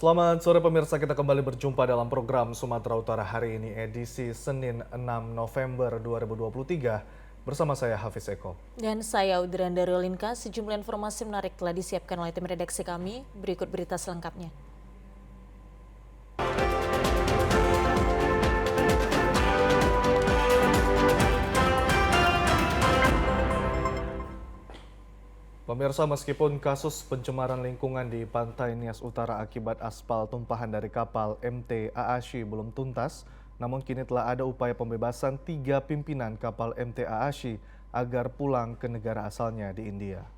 Selamat sore pemirsa, kita kembali berjumpa dalam program Sumatera Utara hari ini edisi Senin 6 November 2023 bersama saya Hafiz Eko. Dan saya Udranda Rolinka, sejumlah informasi menarik telah disiapkan oleh tim redaksi kami, berikut berita selengkapnya. Pemirsa, meskipun kasus pencemaran lingkungan di Pantai Nias Utara akibat aspal tumpahan dari kapal MT Aashi belum tuntas, namun kini telah ada upaya pembebasan 3 pimpinan kapal MT Aashi agar pulang ke negara asalnya di India.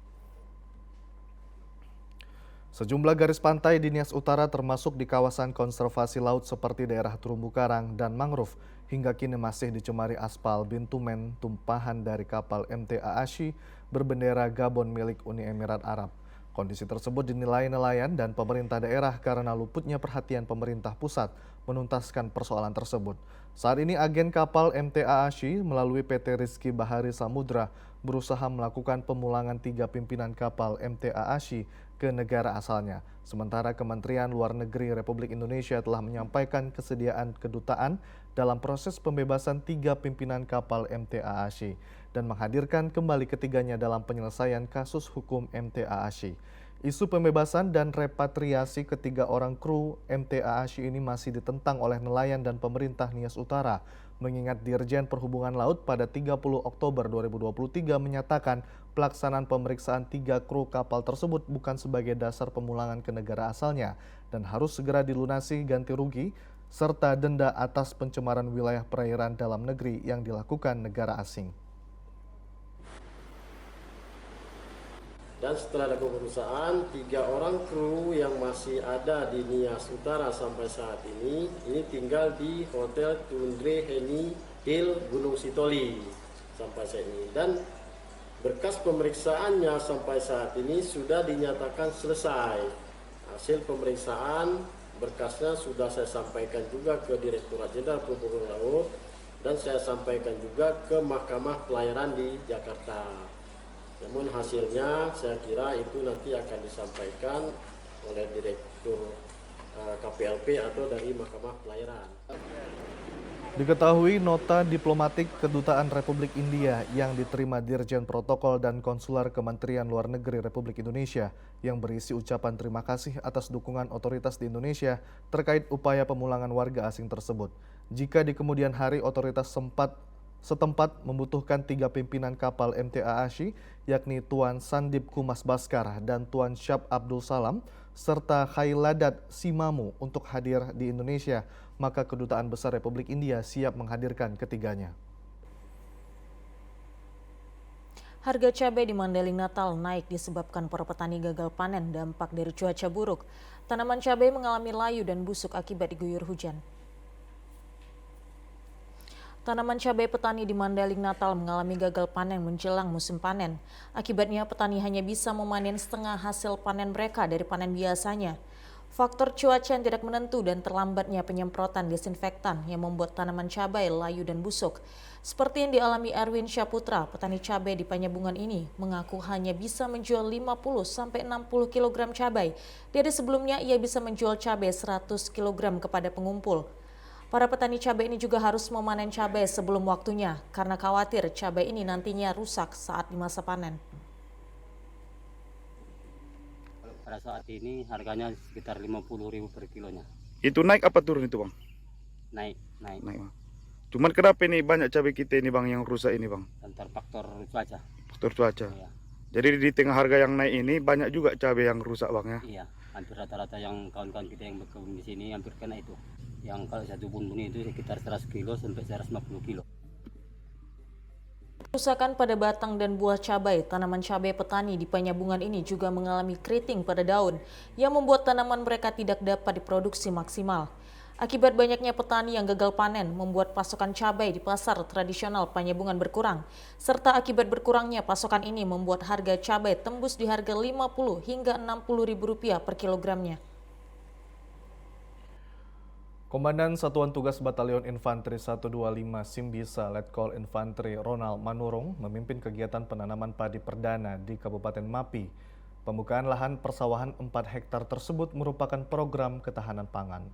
Sejumlah garis pantai di Nias Utara termasuk di kawasan konservasi laut seperti daerah terumbu karang dan mangrove hingga kini masih dicemari aspal bitumen tumpahan dari kapal MT Aashi berbendera Gabon milik Uni Emirat Arab. Kondisi tersebut dinilai nelayan dan pemerintah daerah karena luputnya perhatian pemerintah pusat menuntaskan persoalan tersebut. Saat ini agen kapal MT Aashi melalui PT Rizky Bahari Samudra berusaha melakukan pemulangan 3 pimpinan kapal MT Aashi ke negara asalnya. Sementara Kementerian Luar Negeri Republik Indonesia telah menyampaikan kesediaan kedutaan dalam proses pembebasan 3 pimpinan kapal MT Aashi dan menghadirkan kembali ketiganya dalam penyelesaian kasus hukum MT Aashi. Isu pembebasan dan repatriasi ketiga orang kru MT Aashi ini masih ditentang oleh nelayan dan pemerintah Nias Utara, mengingat Dirjen Perhubungan Laut pada 30 Oktober 2023 menyatakan pelaksanaan pemeriksaan 3 kru kapal tersebut bukan sebagai dasar pemulangan ke negara asalnya dan harus segera dilunasi ganti rugi serta denda atas pencemaran wilayah perairan dalam negeri yang dilakukan negara asing. Dan setelah ada pemeriksaan, 3 orang kru yang masih ada di Nias Utara sampai saat ini tinggal di Hotel Tundre Heni Hill Gunung Sitoli sampai saat ini. Dan berkas pemeriksaannya sampai saat ini sudah dinyatakan selesai. Hasil pemeriksaan berkasnya sudah saya sampaikan juga ke Direktorat Jenderal Perhubungan Laut dan saya sampaikan juga ke Mahkamah Pelayaran di Jakarta. Namun hasilnya saya kira itu nanti akan disampaikan oleh Direktur KPLP atau dari Mahkamah Pelayaran. Diketahui nota diplomatik Kedutaan Republik India yang diterima Dirjen Protokol dan Konsuler Kementerian Luar Negeri Republik Indonesia yang berisi ucapan terima kasih atas dukungan otoritas di Indonesia terkait upaya pemulangan warga asing tersebut. Jika di kemudian hari otoritas setempat membutuhkan 3 pimpinan kapal MT Aashi, yakni Tuan Sandip Kumas Baskar dan Tuan Syab Abdul Salam, serta Khailadat Simamu untuk hadir di Indonesia, maka Kedutaan Besar Republik India siap menghadirkan ketiganya. Harga cabai di Mandailing Natal naik disebabkan para petani gagal panen dampak dari cuaca buruk. Tanaman cabai mengalami layu dan busuk akibat diguyur hujan. Tanaman cabai petani di Mandailing Natal mengalami gagal panen menjelang musim panen. Akibatnya petani hanya bisa memanen setengah hasil panen mereka dari panen biasanya. Faktor cuaca yang tidak menentu dan terlambatnya penyemprotan desinfektan yang membuat tanaman cabai layu dan busuk. Seperti yang dialami Erwin Syaputra, petani cabai di Panyabungan ini mengaku hanya bisa menjual 50-60 kg cabai. Dari sebelumnya ia bisa menjual cabai 100 kg kepada pengumpul. Para petani cabai ini juga harus memanen cabai sebelum waktunya karena khawatir cabai ini nantinya rusak saat di masa panen. Pada saat ini harganya sekitar 50.000 per kilonya. Itu naik apa turun itu bang? Naik. Bang. Cuman kenapa ini banyak cabai kita ini bang yang rusak ini bang? Antar faktor cuaca. Faktor cuaca. Iya. Jadi di tengah harga yang naik ini banyak juga cabai yang rusak bang ya? Iya, hampir rata-rata yang kawan-kawan kita yang berkebun di sini hampir kena itu. Yang kalau satu buntun itu sekitar 100 kilo sampai 150 kilo. Kerusakan pada batang dan buah cabai, tanaman cabai petani di Panyabungan ini juga mengalami keriting pada daun yang membuat tanaman mereka tidak dapat diproduksi maksimal. Akibat banyaknya petani yang gagal panen membuat pasokan cabai di pasar tradisional Panyabungan berkurang. Serta akibat berkurangnya pasokan ini membuat harga cabai tembus di harga 50 hingga 60 ribu rupiah per kilogramnya. Komandan Satuan Tugas Batalion Infanteri 125 Simbisa Letkol Infanteri Ronald Manurung memimpin kegiatan penanaman padi perdana di Kabupaten Mapi Pembukaan lahan persawahan 4 hektar tersebut merupakan program ketahanan pangan.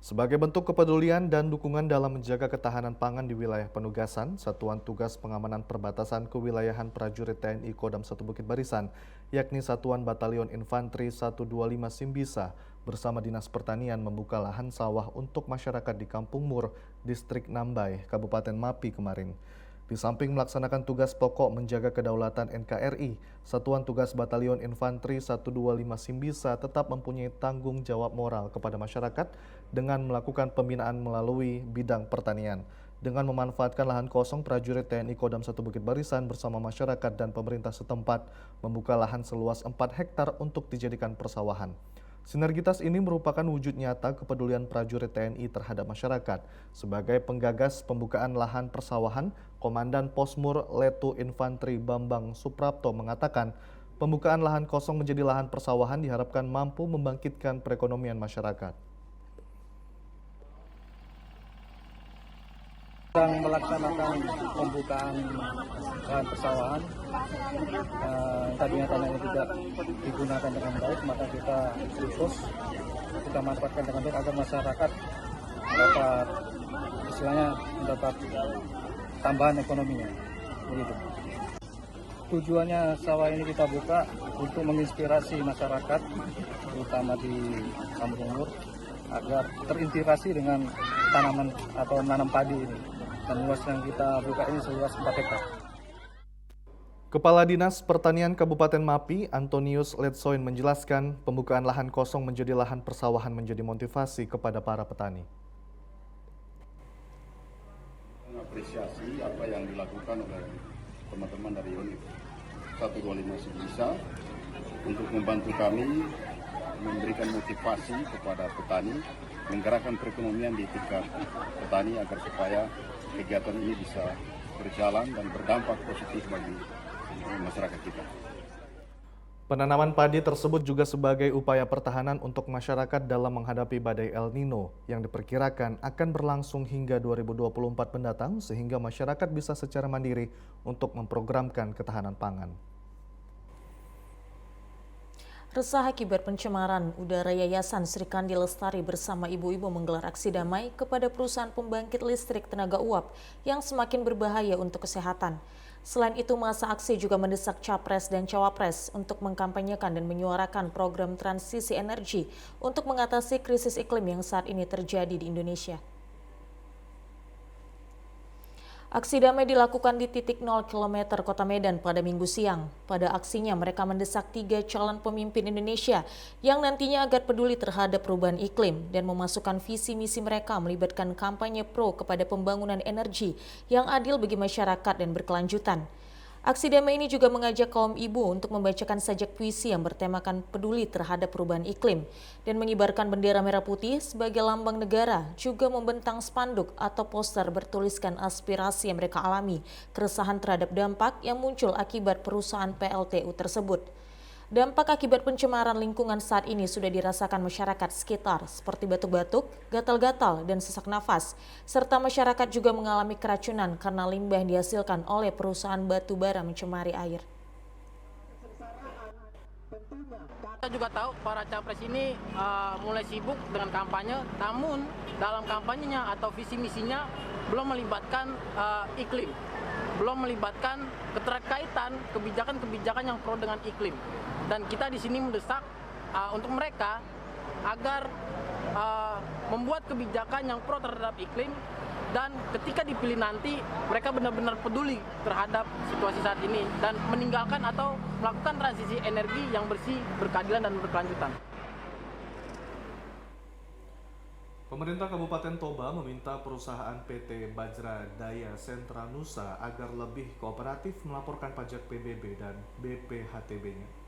Sebagai bentuk kepedulian dan dukungan dalam menjaga ketahanan pangan di wilayah penugasan, Satuan Tugas Pengamanan Perbatasan Kewilayahan Prajurit TNI Kodam 1 Bukit Barisan, yakni Satuan Batalion Infanteri 125 Simbisa, bersama Dinas Pertanian membuka lahan sawah untuk masyarakat di Kampung Mur, Distrik Nambai, Kabupaten Mapi kemarin. Di samping melaksanakan tugas pokok menjaga kedaulatan NKRI, Satuan Tugas Batalion Infanteri 125 Simbisa tetap mempunyai tanggung jawab moral kepada masyarakat dengan melakukan pembinaan melalui bidang pertanian. Dengan memanfaatkan lahan kosong, prajurit TNI Kodam 1 Bukit Barisan bersama masyarakat dan pemerintah setempat membuka lahan seluas 4 hektar untuk dijadikan persawahan. Sinergitas ini merupakan wujud nyata kepedulian prajurit TNI terhadap masyarakat. Sebagai penggagas pembukaan lahan persawahan, Komandan Posmur Letu Infanteri Bambang Suprapto mengatakan, pembukaan lahan kosong menjadi lahan persawahan diharapkan mampu membangkitkan perekonomian masyarakat. Sedang melaksanakan pembukaan lahan persawahan. Tadinya tanahnya tidak digunakan dengan baik, maka kita fokus, kita manfaatkan dengan baik agar masyarakat dapat istilahnya mendapat tambahan ekonominya. Begitu. Tujuannya sawah ini kita buka untuk menginspirasi masyarakat, terutama di Kampung Mur, agar terinspirasi dengan tanaman atau menanam padi ini. Dan luas yang kita buka ini seluas 4 hektar. Kepala Dinas Pertanian Kabupaten Mapi, Antonius Letsoin menjelaskan pembukaan lahan kosong menjadi lahan persawahan menjadi motivasi kepada para petani. Mengapresiasi apa yang dilakukan oleh teman-teman dari unit 125 Simbisa untuk membantu kami memberikan motivasi kepada petani, menggerakkan perekonomian di tingkat petani agar supaya kegiatan ini bisa berjalan dan berdampak positif bagi masyarakat kita. Penanaman padi tersebut juga sebagai upaya pertahanan untuk masyarakat dalam menghadapi badai El Nino yang diperkirakan akan berlangsung hingga 2024 mendatang sehingga masyarakat bisa secara mandiri untuk memprogramkan ketahanan pangan. Resah akibat pencemaran udara, Yayasan Sri Kandi Lestari bersama ibu-ibu menggelar aksi damai kepada perusahaan pembangkit listrik tenaga uap yang semakin berbahaya untuk kesehatan. Selain itu, masa aksi juga mendesak Capres dan Cawapres untuk mengkampanyekan dan menyuarakan program transisi energi untuk mengatasi krisis iklim yang saat ini terjadi di Indonesia. Aksi damai dilakukan di titik 0 km Kota Medan pada Minggu siang. Pada aksinya mereka mendesak 3 calon pemimpin Indonesia yang nantinya agar peduli terhadap perubahan iklim dan memasukkan visi misi mereka melibatkan kampanye pro kepada pembangunan energi yang adil bagi masyarakat dan berkelanjutan. Aksi damai ini juga mengajak kaum ibu untuk membacakan sajak puisi yang bertemakan peduli terhadap perubahan iklim dan mengibarkan bendera merah putih sebagai lambang negara, juga membentang spanduk atau poster bertuliskan aspirasi yang mereka alami, keresahan terhadap dampak yang muncul akibat perusahaan PLTU tersebut. Dampak akibat pencemaran lingkungan saat ini sudah dirasakan masyarakat sekitar seperti batuk-batuk, gatal-gatal, dan sesak nafas, serta masyarakat juga mengalami keracunan karena limbah yang dihasilkan oleh perusahaan batu bara mencemari air. Kita juga tahu para capres ini mulai sibuk dengan kampanye, namun dalam kampanyenya atau visi misinya belum melibatkan iklim, belum melibatkan keterkaitan kebijakan-kebijakan yang pro dengan iklim. Dan kita di sini mendesak untuk mereka agar membuat kebijakan yang pro terhadap iklim, dan ketika dipilih nanti mereka benar-benar peduli terhadap situasi saat ini dan meninggalkan atau melakukan transisi energi yang bersih, berkeadilan, dan berkelanjutan. Pemerintah Kabupaten Toba meminta perusahaan PT Bajra Daya Sentra Nusa agar lebih kooperatif melaporkan pajak PBB dan BPHTB-nya.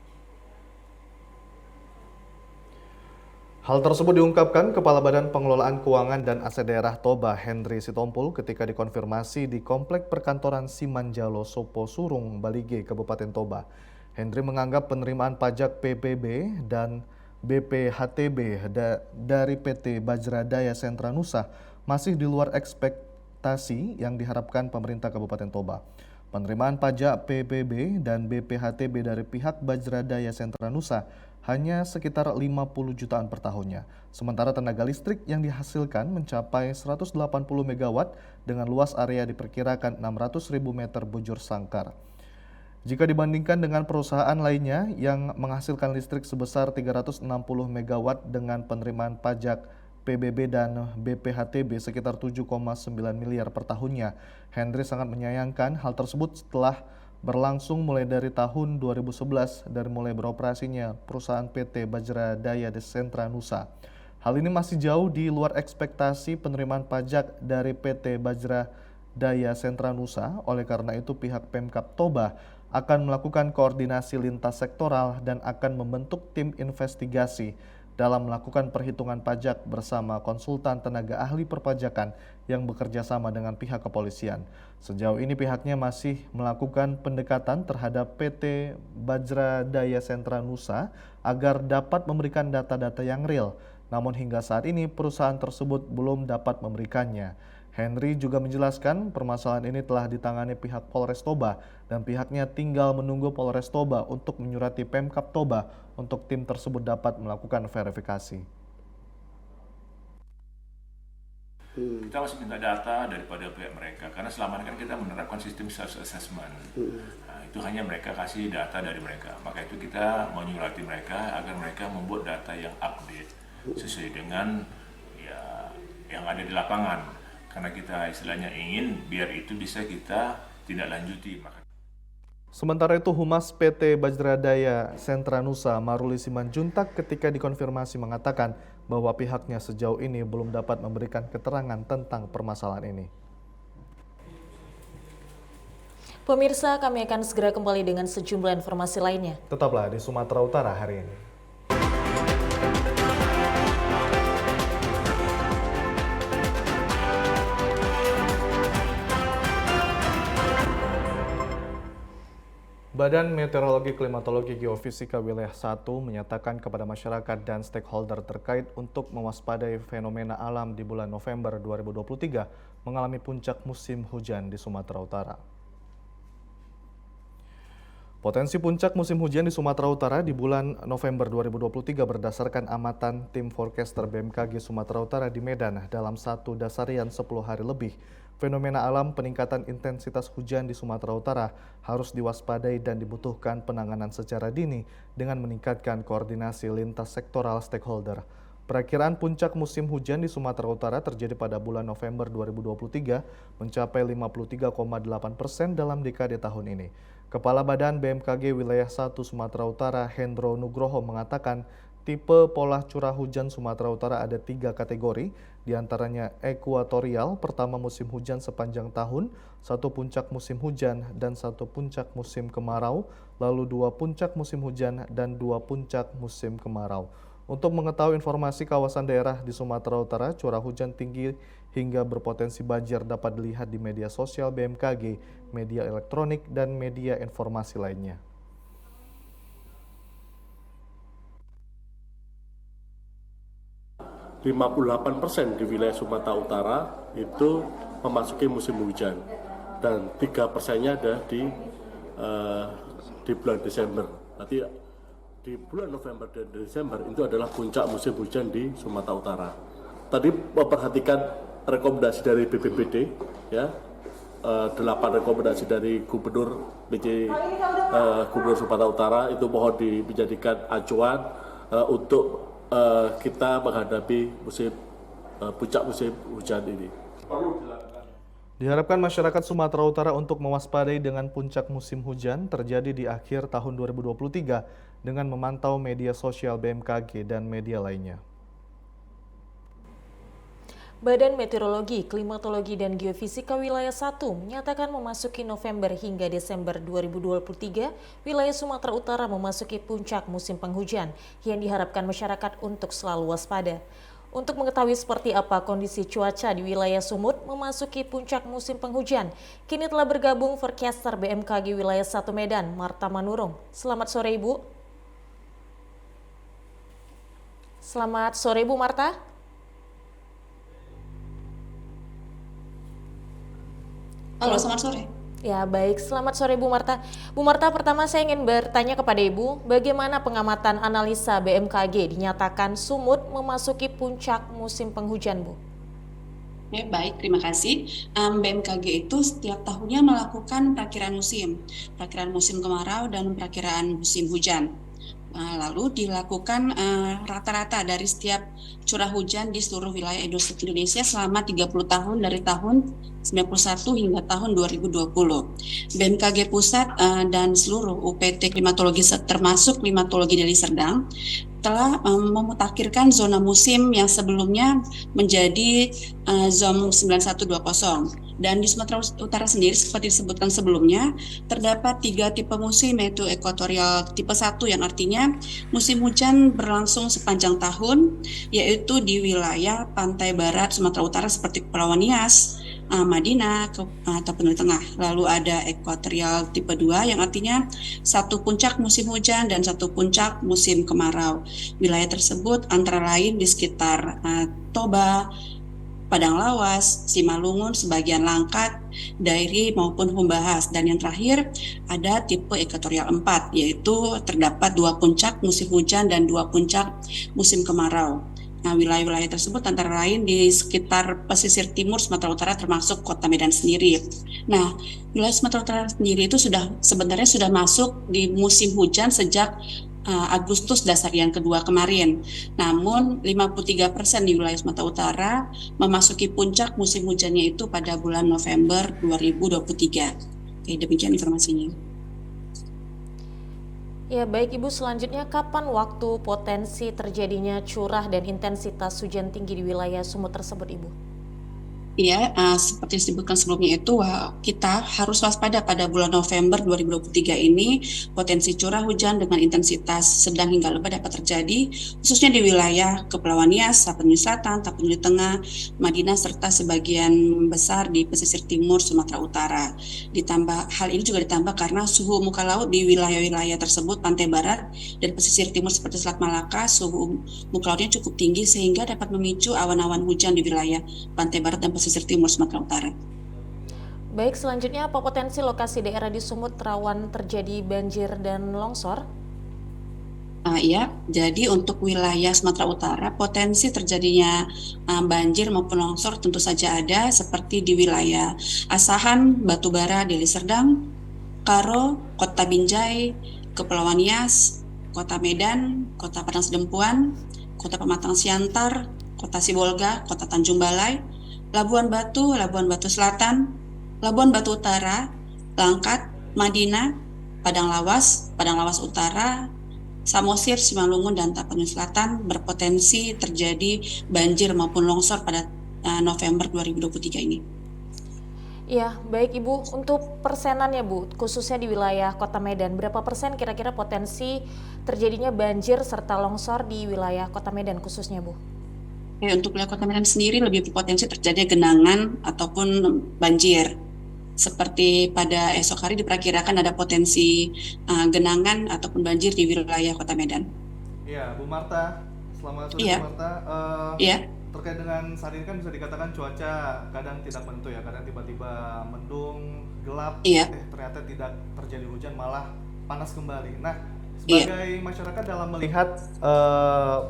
Hal tersebut diungkapkan Kepala Badan Pengelolaan Keuangan dan Aset Daerah Toba, Henry Sitompul, ketika dikonfirmasi di Komplek Perkantoran Simanjalo Sopo Surung, Balige, Kabupaten Toba. Henry menganggap penerimaan pajak PBB dan BPHTB dari PT Bajra Daya Sentra Nusa masih di luar ekspektasi yang diharapkan pemerintah Kabupaten Toba. Penerimaan pajak PBB dan BPHTB dari pihak Bajradaya Sentra Nusa hanya sekitar 50 jutaan per tahunnya. Sementara tenaga listrik yang dihasilkan mencapai 180 megawatt dengan luas area diperkirakan 600.000 meter bujur sangkar. Jika dibandingkan dengan perusahaan lainnya yang menghasilkan listrik sebesar 360 megawatt dengan penerimaan pajak PBB dan BPHTB sekitar 7,9 miliar per tahunnya. Henry sangat menyayangkan hal tersebut setelah berlangsung mulai dari tahun 2011 dari mulai beroperasinya perusahaan PT Bajradaya Sentra Nusa. Hal ini masih jauh di luar ekspektasi penerimaan pajak dari PT Bajradaya Sentra Nusa. Oleh karena itu pihak Pemkab Toba akan melakukan koordinasi lintas sektoral dan akan membentuk tim investigasi dalam melakukan perhitungan pajak bersama konsultan tenaga ahli perpajakan yang bekerja sama dengan pihak kepolisian. Sejauh ini pihaknya masih melakukan pendekatan terhadap PT Bajradaya Sentra Nusa agar dapat memberikan data-data yang real. Namun hingga saat ini perusahaan tersebut belum dapat memberikannya. Henry juga menjelaskan permasalahan ini telah ditangani pihak Polres Toba dan pihaknya tinggal menunggu Polres Toba untuk menyurati Pemkab Toba untuk tim tersebut dapat melakukan verifikasi. Kita masih minta data daripada pihak mereka karena selama ini kan kita menerapkan sistem self-assessment. Nah, itu hanya mereka kasih data dari mereka. Maka itu kita menyurati mereka agar mereka membuat data yang update sesuai dengan yang ada di lapangan. Karena kita istilahnya ingin biar itu bisa kita tindak lanjuti. Sementara itu Humas PT Bajradaya Sentra Nusa Maruli Simanjuntak ketika dikonfirmasi mengatakan bahwa pihaknya sejauh ini belum dapat memberikan keterangan tentang permasalahan ini. Pemirsa, kami akan segera kembali dengan sejumlah informasi lainnya. Tetaplah di Sumatera Utara hari ini. Badan Meteorologi, Klimatologi, Geofisika Wilayah 1 menyatakan kepada masyarakat dan stakeholder terkait untuk mewaspadai fenomena alam di bulan November 2023 mengalami puncak musim hujan di Sumatera Utara. Potensi puncak musim hujan di Sumatera Utara di bulan November 2023 berdasarkan amatan tim forecaster BMKG Sumatera Utara di Medan dalam satu dasarian 10 hari lebih. Fenomena alam peningkatan intensitas hujan di Sumatera Utara harus diwaspadai dan dibutuhkan penanganan secara dini dengan meningkatkan koordinasi lintas sektoral stakeholder. Perakiraan puncak musim hujan di Sumatera Utara terjadi pada bulan November 2023 mencapai 53,8% dalam dekade tahun ini. Kepala Badan BMKG Wilayah 1 Sumatera Utara Hendro Nugroho mengatakan tipe pola curah hujan Sumatera Utara ada 3 kategori, diantaranya ekuatorial, pertama musim hujan sepanjang tahun, 1 puncak musim hujan, dan 1 puncak musim kemarau, lalu 2 puncak musim hujan, dan 2 puncak musim kemarau. Untuk mengetahui informasi kawasan daerah di Sumatera Utara, curah hujan tinggi hingga berpotensi banjir dapat dilihat di media sosial BMKG, media elektronik, dan media informasi lainnya. %58% di wilayah Sumatera Utara itu memasuki musim hujan dan 3%-nya ada di bulan Desember. Nanti di bulan November dan Desember itu adalah puncak musim hujan di Sumatera Utara. Tadi memperhatikan rekomendasi dari BPBD, ya, 8 rekomendasi dari Gubernur Gubernur Sumatera Utara itu mohon dijadikan acuan untuk kita menghadapi puncak musim hujan ini. Diharapkan masyarakat Sumatera Utara untuk mewaspadai dengan puncak musim hujan terjadi di akhir tahun 2023 dengan memantau media sosial BMKG dan media lainnya. Badan Meteorologi, Klimatologi, dan Geofisika Wilayah 1 menyatakan memasuki November hingga Desember 2023, wilayah Sumatera Utara memasuki puncak musim penghujan yang diharapkan masyarakat untuk selalu waspada. Untuk mengetahui seperti apa kondisi cuaca di wilayah Sumut memasuki puncak musim penghujan, kini telah bergabung forecaster BMKG Wilayah 1 Medan, Marta Manurung. Selamat sore, Ibu. Selamat sore, Bu Marta. Halo, selamat sore. Ya baik, selamat sore Bu Marta. Bu Marta, pertama saya ingin bertanya kepada Ibu, bagaimana pengamatan analisa BMKG dinyatakan sumut memasuki puncak musim penghujan, Bu? Ya, baik, terima kasih. BMKG itu setiap tahunnya melakukan perakiraan musim kemarau dan perakiraan musim hujan. Lalu dilakukan rata-rata dari setiap curah hujan di seluruh wilayah Indonesia selama 30 tahun dari tahun 91 hingga tahun 2020. BMKG Pusat dan seluruh UPT Klimatologi termasuk Klimatologi Deli Serdang telah memutakhirkan zona musim yang sebelumnya menjadi zona 9120. Dan di Sumatera Utara sendiri seperti disebutkan sebelumnya, terdapat 3 tipe musim, yaitu ekuatorial tipe 1 yang artinya musim hujan berlangsung sepanjang tahun, yaitu di wilayah pantai barat Sumatera Utara seperti Kepulauan Nias, Madinah, atau Penuli Tengah. Lalu ada ekuatorial tipe 2 yang artinya satu puncak musim hujan dan satu puncak musim kemarau. Wilayah tersebut antara lain di sekitar Toba, Padang Lawas, Simalungun, sebagian Langkat, Dairi maupun Humbahas. Dan yang terakhir ada tipe ekuatorial 4, yaitu terdapat 2 puncak musim hujan dan 2 puncak musim kemarau. Nah, wilayah-wilayah tersebut antara lain di sekitar pesisir timur Sumatera Utara termasuk Kota Medan sendiri. Nah, wilayah Sumatera Utara sendiri itu sebenarnya sudah masuk di musim hujan sejak Agustus dasarian kedua kemarin. Namun 53% di wilayah Sumatera Utara memasuki puncak musim hujannya itu pada bulan November 2023. Oke, demikian informasinya. Ya baik Ibu, selanjutnya kapan waktu potensi terjadinya curah dan intensitas hujan tinggi di wilayah sumut tersebut, Ibu? Iya, seperti disebutkan sebelumnya itu kita harus waspada pada bulan November 2023 ini potensi curah hujan dengan intensitas sedang hingga lebat dapat terjadi khususnya di wilayah Kepulauan Nias, Tapanuli Selatan, Tapanuli Tengah, Madinah serta sebagian besar di pesisir timur Sumatera Utara. Hal ini juga ditambah karena suhu muka laut di wilayah-wilayah tersebut pantai barat dan pesisir timur seperti Selat Malaka, suhu muka lautnya cukup tinggi sehingga dapat memicu awan-awan hujan di wilayah pantai barat dan pesisir timur Sumatera Utara. Baik, selanjutnya apa potensi lokasi daerah di Sumut rawan terjadi banjir dan longsor? Ya, jadi untuk wilayah Sumatera Utara potensi terjadinya banjir maupun longsor tentu saja ada seperti di wilayah Asahan, Batubara, Deli Serdang, Karo, Kota Binjai, Kepulauan Nias, Kota Medan, Kota Padang Sidempuan, Kota Pematang Siantar, Kota Sibolga, Kota Tanjung Balai, Labuan Batu Selatan, Labuan Batu Utara, Langkat, Madinah, Padang Lawas Utara, Samosir, Simalungun, dan Tapanuli Selatan berpotensi terjadi banjir maupun longsor pada November 2023 ini. Iya, baik Ibu. Untuk persenannya Bu, khususnya di wilayah Kota Medan, berapa persen kira-kira potensi terjadinya banjir serta longsor di wilayah Kota Medan khususnya Bu? Untuk wilayah Kota Medan sendiri lebih berpotensi terjadi genangan ataupun banjir. Seperti pada esok hari diperkirakan ada potensi genangan ataupun banjir di wilayah Kota Medan. Iya, Bu Marta. Selamat sore, Iya. Bu Marta. Iya. Terkait dengan saat ini kan bisa dikatakan cuaca kadang tidak menentu ya, kadang tiba-tiba mendung, gelap, Iya. ternyata tidak terjadi hujan, malah panas kembali. Nah, sebagai masyarakat dalam melihat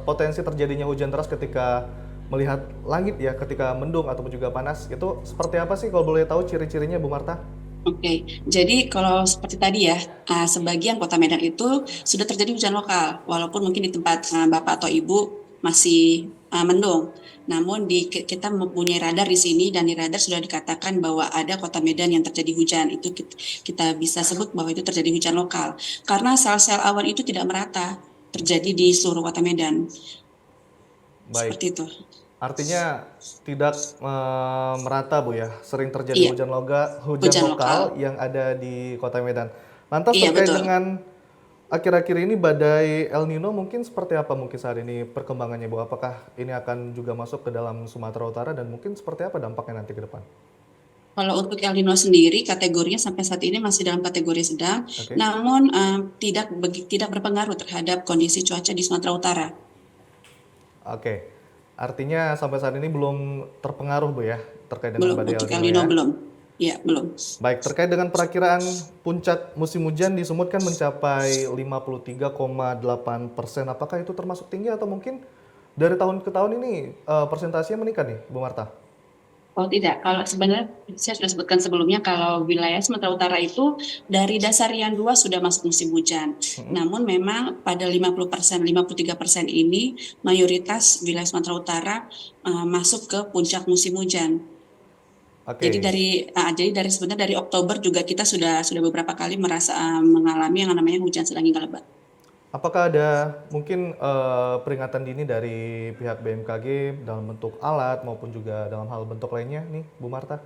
potensi terjadinya hujan deras ketika melihat langit ya, ketika mendung ataupun juga panas, itu seperti apa sih kalau boleh tahu ciri-cirinya Bu Marta? Oke, jadi kalau seperti tadi ya, sebagian Kota Medan itu sudah terjadi hujan lokal, walaupun mungkin di tempat Bapak atau Ibu masih mendung. Namun kita mempunyai radar di sini dan di radar sudah dikatakan bahwa ada Kota Medan yang terjadi hujan. Itu kita bisa sebut bahwa itu terjadi hujan lokal. Karena sel-sel awan itu tidak merata terjadi di seluruh Kota Medan. Baik. Seperti itu. Artinya tidak merata Bu ya, sering terjadi hujan lokal yang ada di Kota Medan. Lantas terkait dengan akhir-akhir ini badai El Nino mungkin seperti apa mungkin saat ini perkembangannya Bu? Apakah ini akan juga masuk ke dalam Sumatera Utara dan mungkin seperti apa dampaknya nanti ke depan? Kalau untuk El Nino sendiri kategorinya sampai saat ini masih dalam kategori sedang, namun tidak berpengaruh terhadap kondisi cuaca di Sumatera Utara. Oke. Artinya sampai saat ini belum terpengaruh Bu ya terkait dengan badai El Nino belum. Ya, belum. Baik, terkait dengan perakiraan puncak musim hujan di Sumut kan mencapai 53,8%. Apakah itu termasuk tinggi atau mungkin dari tahun ke tahun ini persentasenya meningkat nih, Bu Marta? Oh tidak, kalau sebenarnya saya sudah sebutkan sebelumnya kalau wilayah Sumatera Utara itu dari Dasarian 2 sudah masuk musim hujan. Namun memang pada 50%, 53% ini mayoritas wilayah Sumatera Utara masuk ke puncak musim hujan. Oke. Jadi dari sebenarnya dari Oktober juga kita sudah beberapa kali mengalami yang namanya hujan sedang hingga lebat. Apakah ada mungkin peringatan dini dari pihak BMKG dalam bentuk alat maupun juga dalam hal bentuk lainnya nih, Bu Marta?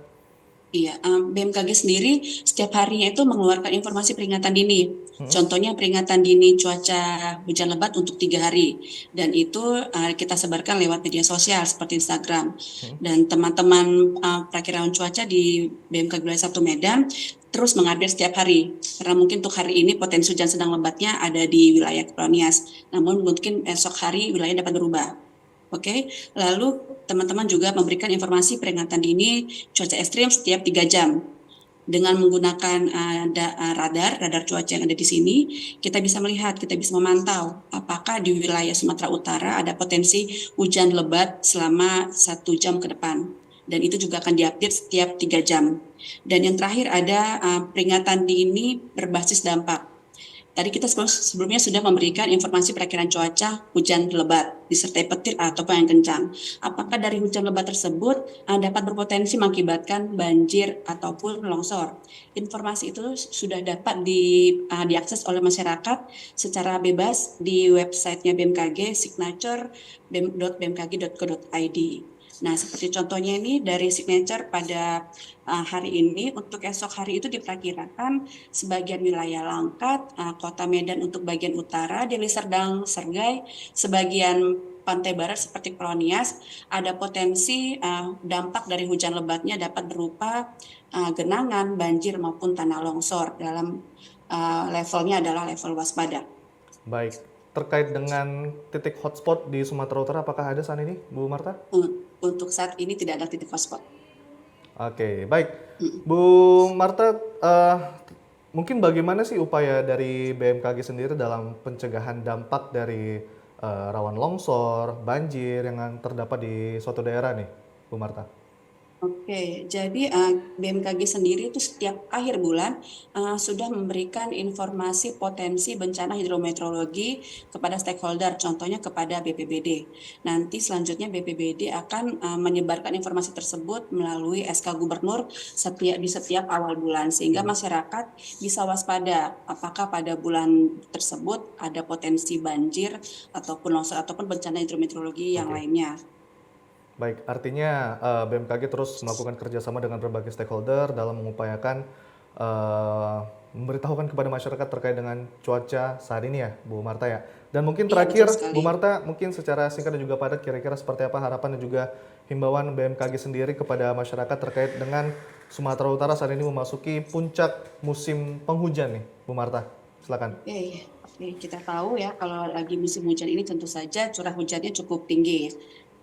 Iya, BMKG sendiri setiap harinya itu mengeluarkan informasi peringatan dini. Contohnya peringatan dini cuaca hujan lebat untuk 3 hari. Dan itu kita sebarkan lewat media sosial seperti Instagram. Dan teman-teman perakiraan cuaca di BMKG Wilayah 1 Medan terus mengupdate setiap hari. Karena mungkin untuk hari ini potensi hujan sedang lebatnya ada di wilayah Kepulauan Nias. Namun mungkin esok hari wilayah dapat berubah. Oke, lalu teman-teman juga memberikan informasi peringatan dini cuaca ekstrim setiap 3 jam. Dengan menggunakan radar cuaca yang ada di sini, kita bisa melihat, kita bisa memantau apakah di wilayah Sumatera Utara ada potensi hujan lebat selama 1 jam ke depan. Dan itu juga akan diupdate setiap 3 jam. Dan yang terakhir ada peringatan dini berbasis dampak. Tadi kita sebelumnya sudah memberikan informasi perakiraan cuaca hujan lebat disertai petir ataupun yang kencang. Apakah dari hujan lebat tersebut dapat berpotensi mengakibatkan banjir ataupun longsor? Informasi itu sudah dapat diakses oleh masyarakat secara bebas di websitenya BMKG signature.bmkg.go.id. Nah, seperti contohnya ini dari signature pada hari ini, untuk esok hari itu diperkirakan sebagian wilayah Langkat, Kota Medan untuk bagian utara, Deli Serdang, Sergai, sebagian pantai barat seperti Kepulauan Nias, ada potensi dampak dari hujan lebatnya dapat berupa genangan, banjir maupun tanah longsor dalam levelnya adalah level waspada. Baik, terkait dengan titik hotspot di Sumatera Utara, apakah ada saat ini, Bu Marta? Untuk saat ini tidak ada titik hotspot. Oke, baik. Bu Marta, mungkin bagaimana sih upaya dari BMKG sendiri dalam pencegahan dampak dari rawan longsor, banjir yang terdapat di suatu daerah nih, Bu Marta? Oke, jadi BMKG sendiri itu setiap akhir bulan sudah memberikan informasi potensi bencana hidrometeorologi kepada stakeholder, contohnya kepada BPBD. Nanti selanjutnya BPBD akan menyebarkan informasi tersebut melalui SK Gubernur di setiap awal bulan, sehingga masyarakat bisa waspada apakah pada bulan tersebut ada potensi banjir ataupun longsor ataupun bencana hidrometeorologi yang lainnya. Baik, artinya BMKG terus melakukan kerjasama dengan berbagai stakeholder dalam mengupayakan memberitahukan kepada masyarakat terkait dengan cuaca saat ini ya, Bu Marta ya. Dan mungkin terakhir, Bu Marta, mungkin secara singkat dan juga padat, kira-kira seperti apa harapan dan juga himbauan BMKG sendiri kepada masyarakat terkait dengan Sumatera Utara saat ini memasuki puncak musim penghujan nih, Bu Marta. Silakan. Oke, kita tahu ya kalau lagi musim hujan ini tentu saja curah hujannya cukup tinggi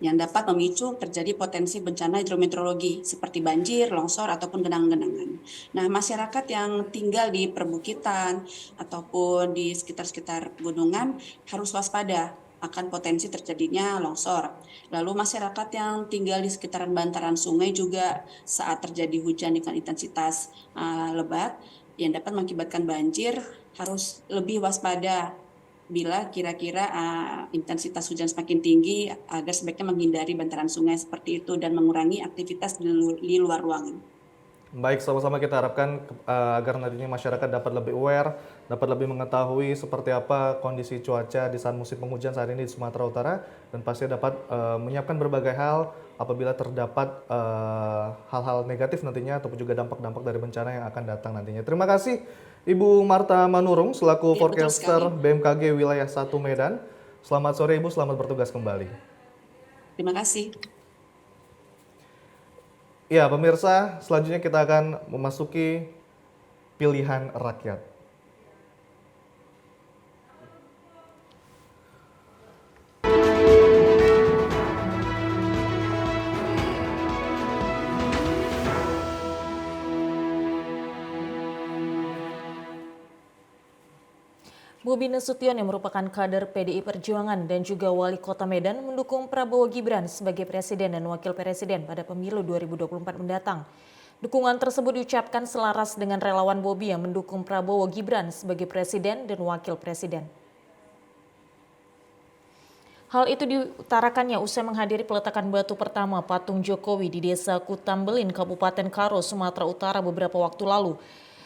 yang dapat memicu terjadi potensi bencana hidrometeorologi seperti banjir, longsor, ataupun genangan-genangan. Nah, masyarakat yang tinggal di perbukitan ataupun di sekitar-sekitar gunungan harus waspada akan potensi terjadinya longsor. Lalu masyarakat yang tinggal di sekitaran bantaran sungai juga saat terjadi hujan dengan intensitas lebat yang dapat mengakibatkan banjir harus lebih waspada bila kira-kira intensitas hujan semakin tinggi agar sebaiknya menghindari bantaran sungai seperti itu dan mengurangi aktivitas di luar ruangan. Baik, sama-sama kita harapkan agar nantinya masyarakat dapat lebih aware, dapat lebih mengetahui seperti apa kondisi cuaca di saat musim penghujan saat ini di Sumatera Utara, dan pasti dapat menyiapkan berbagai hal apabila terdapat hal-hal negatif nantinya ataupun juga dampak-dampak dari bencana yang akan datang nantinya. Terima kasih Ibu Marta Manurung selaku forecaster BMKG Wilayah 1 Medan. Selamat sore Ibu, selamat bertugas kembali. Terima kasih. Ya, pemirsa, selanjutnya kita akan memasuki pilihan rakyat. Bobi Nasution yang merupakan kader PDI Perjuangan dan juga wali kota Medan mendukung Prabowo Gibran sebagai presiden dan wakil presiden pada pemilu 2024 mendatang. Dukungan tersebut diucapkan selaras dengan relawan Bobi yang mendukung Prabowo Gibran sebagai presiden dan wakil presiden. Hal itu diutarakannya usai menghadiri peletakan batu pertama patung Jokowi di Desa Kutambelin, Kabupaten Karo, Sumatera Utara beberapa waktu lalu.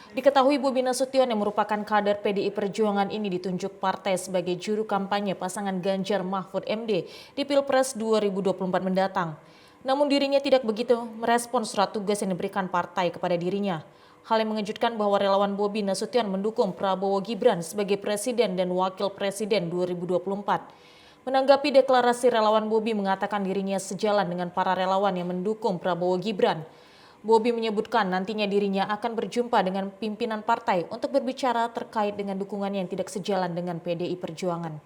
Diketahui Bobi Nasution yang merupakan kader PDI Perjuangan ini ditunjuk partai sebagai juru kampanye pasangan Ganjar Mahfud MD di Pilpres 2024 mendatang. Namun dirinya tidak begitu merespon surat tugas yang diberikan partai kepada dirinya. Hal yang mengejutkan bahwa relawan Bobi Nasution mendukung Prabowo Gibran sebagai presiden dan wakil presiden 2024. Menanggapi deklarasi relawan Bobi mengatakan dirinya sejalan dengan para relawan yang mendukung Prabowo Gibran. Bobi menyebutkan nantinya dirinya akan berjumpa dengan pimpinan partai untuk berbicara terkait dengan dukungannya yang tidak sejalan dengan PDI Perjuangan.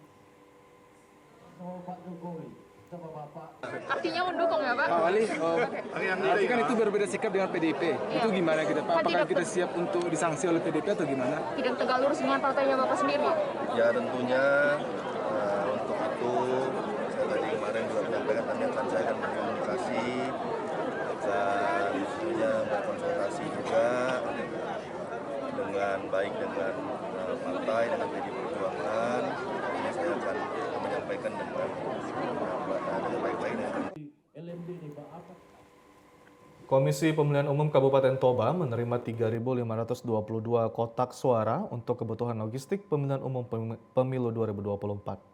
Artinya mendukung ya Pak? Pak Wali, berarti kan itu berbeda sikap dengan PDIP. Itu gimana kita Pak? Apakah kita siap untuk disanksi oleh PDIP atau gimana? Tidak tegak lurus dengan partainya Bapak sendiri? Ya tentunya untuk itu saya tadi kemarin juga menyampaikan kami akan berkomunikasi dan tentunya berkonsultasi juga dengan baik dengan partai, dengan PDI Perjuangan. Ini saya akan menyampaikan dengan baik-baik. Komisi Pemilihan Umum Kabupaten Toba menerima 3.522 kotak suara untuk kebutuhan logistik pemilihan umum pemilu 2024.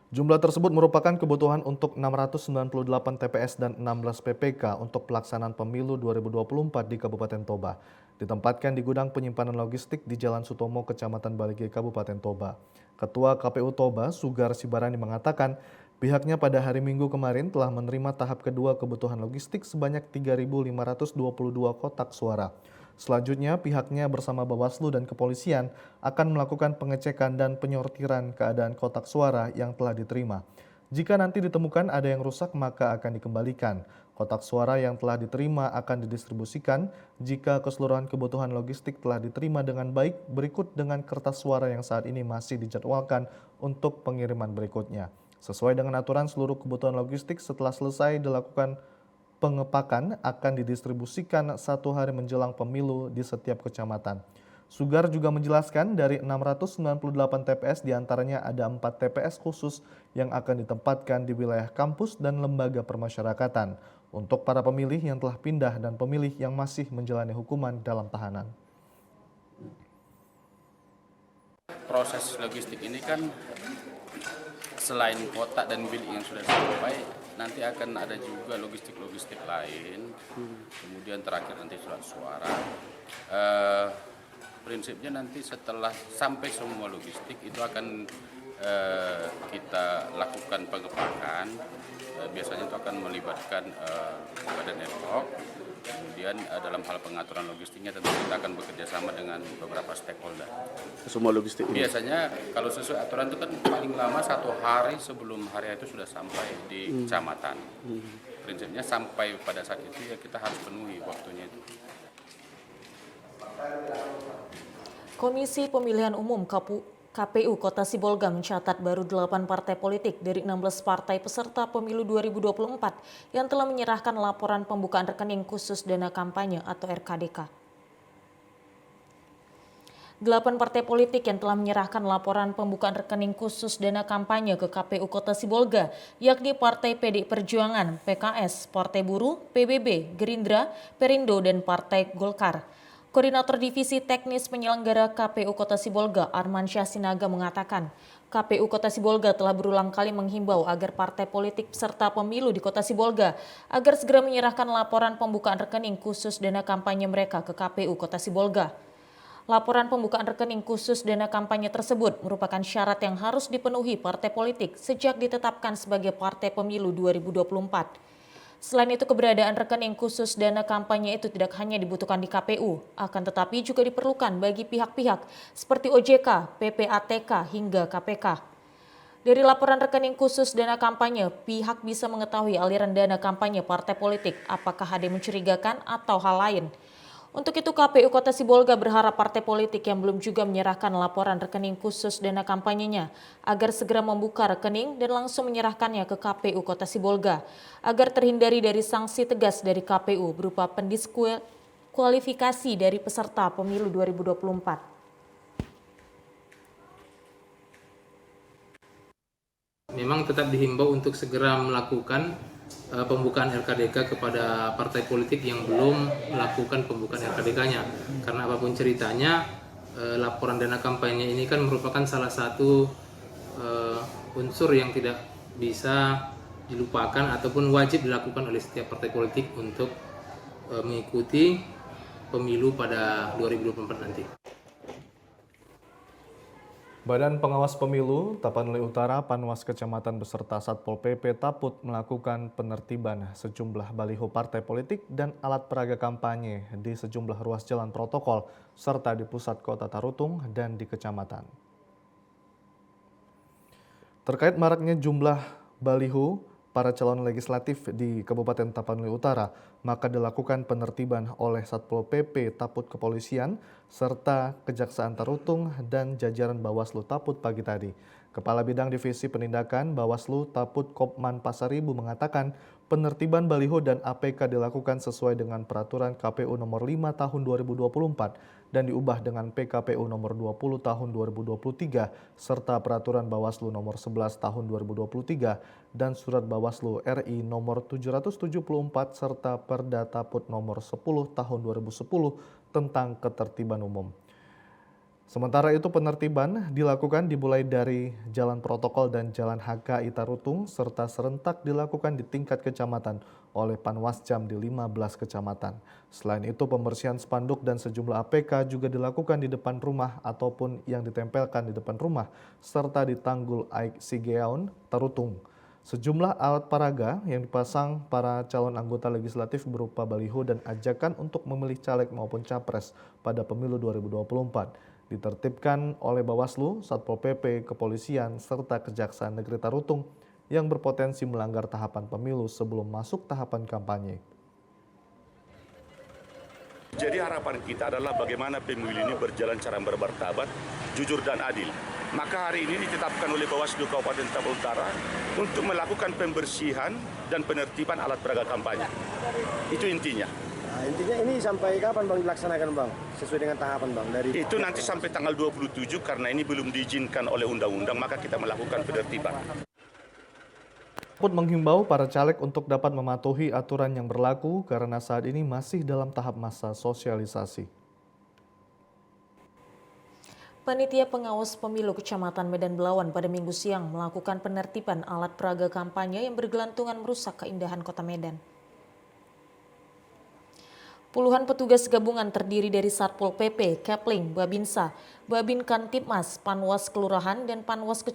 Jumlah tersebut merupakan kebutuhan untuk 698 TPS dan 16 PPK untuk pelaksanaan pemilu 2024 di Kabupaten Toba. Ditempatkan di gudang penyimpanan logistik di Jalan Sutomo, Kecamatan Balige, Kabupaten Toba. Ketua KPU Toba, Sugar Sibarani mengatakan pihaknya pada hari Minggu kemarin telah menerima tahap kedua kebutuhan logistik sebanyak 3.522 kotak suara. Selanjutnya, pihaknya bersama Bawaslu dan Kepolisian akan melakukan pengecekan dan penyortiran keadaan kotak suara yang telah diterima. Jika nanti ditemukan ada yang rusak, maka akan dikembalikan. Kotak suara yang telah diterima akan didistribusikan. Jika keseluruhan kebutuhan logistik telah diterima dengan baik, berikut dengan kertas suara yang saat ini masih dijadwalkan untuk pengiriman berikutnya. Sesuai dengan aturan, seluruh kebutuhan logistik setelah selesai dilakukan pengepakan akan didistribusikan 1 hari menjelang pemilu di setiap kecamatan. Sugar juga menjelaskan dari 698 TPS diantaranya ada 4 TPS khusus yang akan ditempatkan di wilayah kampus dan lembaga permasyarakatan untuk para pemilih yang telah pindah dan pemilih yang masih menjalani hukuman dalam tahanan. Proses logistik ini kan selain kotak dan bilik yang sudah sampai, nanti akan ada juga logistik-logistik lain, kemudian terakhir nanti surat suara. Prinsipnya nanti setelah sampai semua logistik itu akan kita lakukan pengepakan, biasanya itu akan melibatkan badan ad hoc. Kemudian dalam hal pengaturan logistiknya tentu kita akan bekerja sama dengan beberapa stakeholder. Semua logistik ini? Biasanya kalau sesuai aturan itu kan paling lama 1 hari sebelum hari itu sudah sampai di kecamatan. Prinsipnya sampai pada saat itu ya kita harus penuhi waktunya itu. Komisi Pemilihan Umum KPU Kota Sibolga mencatat baru 8 partai politik dari 16 partai peserta pemilu 2024 yang telah menyerahkan laporan pembukaan rekening khusus dana kampanye atau RKDK. 8 partai politik yang telah menyerahkan laporan pembukaan rekening khusus dana kampanye ke KPU Kota Sibolga, yakni Partai PDI Perjuangan, PKS, Partai Buruh, PBB, Gerindra, Perindo, dan Partai Golkar. Koordinator Divisi Teknis Penyelenggara KPU Kota Sibolga, Arman Syahsinaga mengatakan, KPU Kota Sibolga telah berulang kali menghimbau agar partai politik peserta pemilu di Kota Sibolga agar segera menyerahkan laporan pembukaan rekening khusus dana kampanye mereka ke KPU Kota Sibolga. Laporan pembukaan rekening khusus dana kampanye tersebut merupakan syarat yang harus dipenuhi partai politik sejak ditetapkan sebagai partai pemilu 2024. Selain itu, keberadaan rekening khusus dana kampanye itu tidak hanya dibutuhkan di KPU, akan tetapi juga diperlukan bagi pihak-pihak seperti OJK, PPATK, hingga KPK. Dari laporan rekening khusus dana kampanye, pihak bisa mengetahui aliran dana kampanye partai politik, apakah ada yang mencurigakan atau hal lain. Untuk itu KPU Kota Sibolga berharap partai politik yang belum juga menyerahkan laporan rekening khusus dana kampanyenya agar segera membuka rekening dan langsung menyerahkannya ke KPU Kota Sibolga agar terhindari dari sanksi tegas dari KPU berupa pendiskualifikasi dari peserta pemilu 2024. Memang tetap dihimbau untuk segera melakukan pembukaan RKDK kepada partai politik yang belum melakukan pembukaan RKDK-nya. Karena apapun ceritanya, laporan dana kampanye ini kan merupakan salah satu unsur yang tidak bisa dilupakan ataupun wajib dilakukan oleh setiap partai politik untuk mengikuti pemilu pada 2024 nanti. Badan Pengawas Pemilu Tapanuli Utara, Panwas Kecamatan beserta Satpol PP Taput melakukan penertiban sejumlah baliho partai politik dan alat peraga kampanye di sejumlah ruas jalan protokol serta di pusat kota Tarutung dan di kecamatan. Terkait maraknya jumlah baliho para calon legislatif di Kabupaten Tapanuli Utara, maka dilakukan penertiban oleh Satpol PP Taput Kepolisian serta Kejaksaan Tarutung dan jajaran Bawaslu Taput pagi tadi. Kepala Bidang Divisi Penindakan Bawaslu Taput Kopman Pasaribu mengatakan penertiban baliho dan APK dilakukan sesuai dengan peraturan KPU nomor 5 tahun 2024 dan diubah dengan PKPU nomor 20 tahun 2023 serta peraturan Bawaslu nomor 11 tahun 2023 dan surat Bawaslu RI nomor 774 serta Perda Taput nomor 10 tahun 2010 tentang ketertiban umum. Sementara itu penertiban dilakukan dimulai dari Jalan Protokol dan Jalan HKI Tarutung serta serentak dilakukan di tingkat kecamatan oleh Panwascam di 15 kecamatan. Selain itu pembersihan spanduk dan sejumlah APK juga dilakukan di depan rumah ataupun yang ditempelkan di depan rumah serta di Tanggul Aik Sigeaun Tarutung. Sejumlah alat peraga yang dipasang para calon anggota legislatif berupa baliho dan ajakan untuk memilih caleg maupun capres pada pemilu 2024. Ditertibkan oleh Bawaslu, Satpol PP, Kepolisian, serta Kejaksaan Negeri Tarutung yang berpotensi melanggar tahapan pemilu sebelum masuk tahapan kampanye. Jadi harapan kita adalah bagaimana pemilu ini berjalan secara bermartabat, jujur dan adil. Maka hari ini ditetapkan oleh Bawaslu Kabupaten Tapanuli Utara untuk melakukan pembersihan dan penertiban alat peraga kampanye. Itu intinya. Nah, intinya ini sampai kapan Bang dilaksanakan Bang? Sesuai dengan tahapan Bang? Itu nanti sampai tanggal 27 karena ini belum diizinkan oleh undang-undang, maka kita melakukan penertiban. Taput menghimbau para caleg untuk dapat mematuhi aturan yang berlaku karena saat ini masih dalam tahap masa sosialisasi. Panitia Pengawas Pemilu Kecamatan Medan Belawan pada Minggu siang melakukan penertiban alat peraga kampanye yang bergelantungan merusak keindahan kota Medan. Puluhan petugas gabungan terdiri dari Satpol PP, Kepling, Babinsa, Babin Kantipmas, Panwas Kelurahan, dan Panwas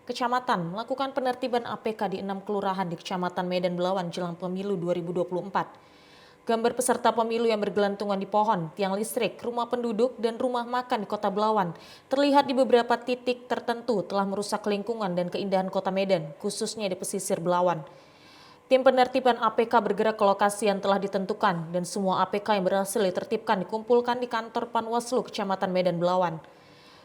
Kecamatan melakukan penertiban APK di 6 kelurahan di Kecamatan Medan Belawan jelang pemilu 2024. Gambar peserta pemilu yang bergelantungan di pohon, tiang listrik, rumah penduduk, dan rumah makan di Kota Belawan terlihat di beberapa titik tertentu telah merusak lingkungan dan keindahan Kota Medan, khususnya di pesisir Belawan. Tim penertiban APK bergerak ke lokasi yang telah ditentukan dan semua APK yang berhasil ditertibkan dikumpulkan di kantor Panwaslu Kecamatan Medan Belawan.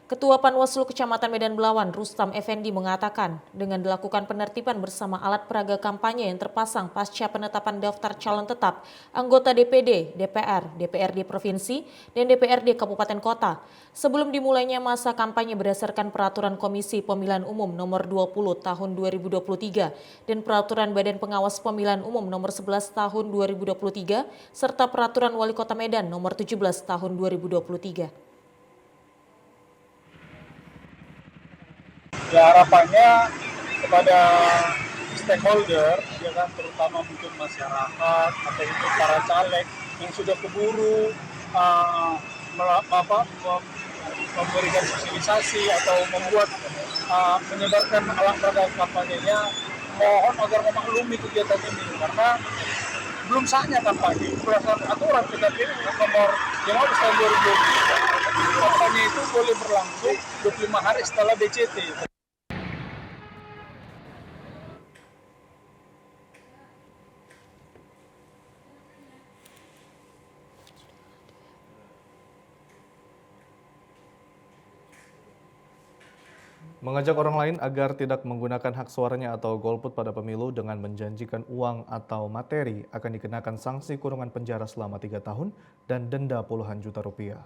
Ketua Panwaslu Kecamatan Medan Belawan, Rustam Effendi mengatakan, dengan dilakukan penertiban bersama alat peraga kampanye yang terpasang pasca penetapan daftar calon tetap, anggota DPD, DPR, DPRD Provinsi, dan DPRD Kabupaten Kota, sebelum dimulainya masa kampanye berdasarkan Peraturan Komisi Pemilihan Umum Nomor 20 Tahun 2023 dan Peraturan Badan Pengawas Pemilihan Umum Nomor 11 Tahun 2023, serta Peraturan Wali Kota Medan Nomor 17 Tahun 2023. Ya harapannya kepada stakeholder, ya kan, terutama mungkin masyarakat atau untuk para caleg yang sudah keburu memberikan sosialisasi atau menyebarkan alat peraga kampanyenya, mohon agar memaklumi kegiatan ini karena belum sahnya kampanye. Berdasarkan aturan PKPU nomor 15 tahun 2023, kampanye itu boleh berlangsung 25 hari setelah BCT. Mengajak orang lain agar tidak menggunakan hak suaranya atau golput pada pemilu dengan menjanjikan uang atau materi akan dikenakan sanksi kurungan penjara selama 3 tahun dan denda puluhan juta rupiah.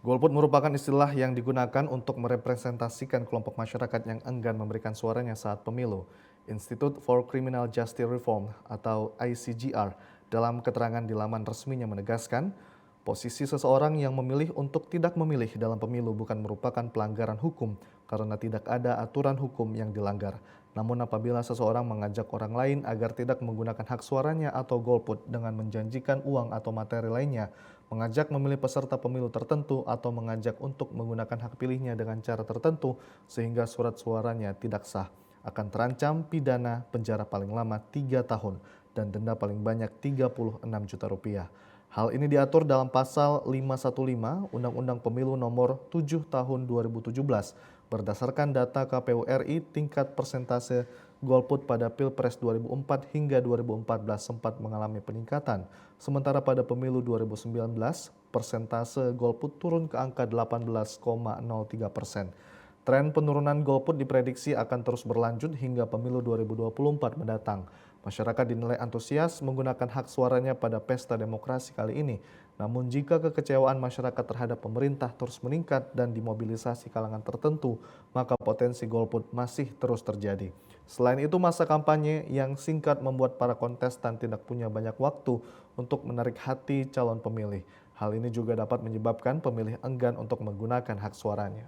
Golput merupakan istilah yang digunakan untuk merepresentasikan kelompok masyarakat yang enggan memberikan suaranya saat pemilu. Institute for Criminal Justice Reform atau ICJR dalam keterangan di laman resminya menegaskan, posisi seseorang yang memilih untuk tidak memilih dalam pemilu bukan merupakan pelanggaran hukum karena tidak ada aturan hukum yang dilanggar. Namun apabila seseorang mengajak orang lain agar tidak menggunakan hak suaranya atau golput dengan menjanjikan uang atau materi lainnya, mengajak memilih peserta pemilu tertentu atau mengajak untuk menggunakan hak pilihnya dengan cara tertentu sehingga surat suaranya tidak sah, akan terancam pidana penjara paling lama 3 tahun dan denda paling banyak 36 juta rupiah. Hal ini diatur dalam pasal 515 Undang-Undang Pemilu nomor 7 tahun 2017. Berdasarkan data KPU RI, tingkat persentase golput pada Pilpres 2004 hingga 2014 sempat mengalami peningkatan. Sementara pada pemilu 2019, persentase golput turun ke angka 18,03%. Tren penurunan golput diprediksi akan terus berlanjut hingga pemilu 2024 mendatang. Masyarakat dinilai antusias menggunakan hak suaranya pada pesta demokrasi kali ini. Namun jika kekecewaan masyarakat terhadap pemerintah terus meningkat dan dimobilisasi kalangan tertentu, maka potensi golput masih terus terjadi. Selain itu, masa kampanye yang singkat membuat para kontestan tidak punya banyak waktu untuk menarik hati calon pemilih. Hal ini juga dapat menyebabkan pemilih enggan untuk menggunakan hak suaranya.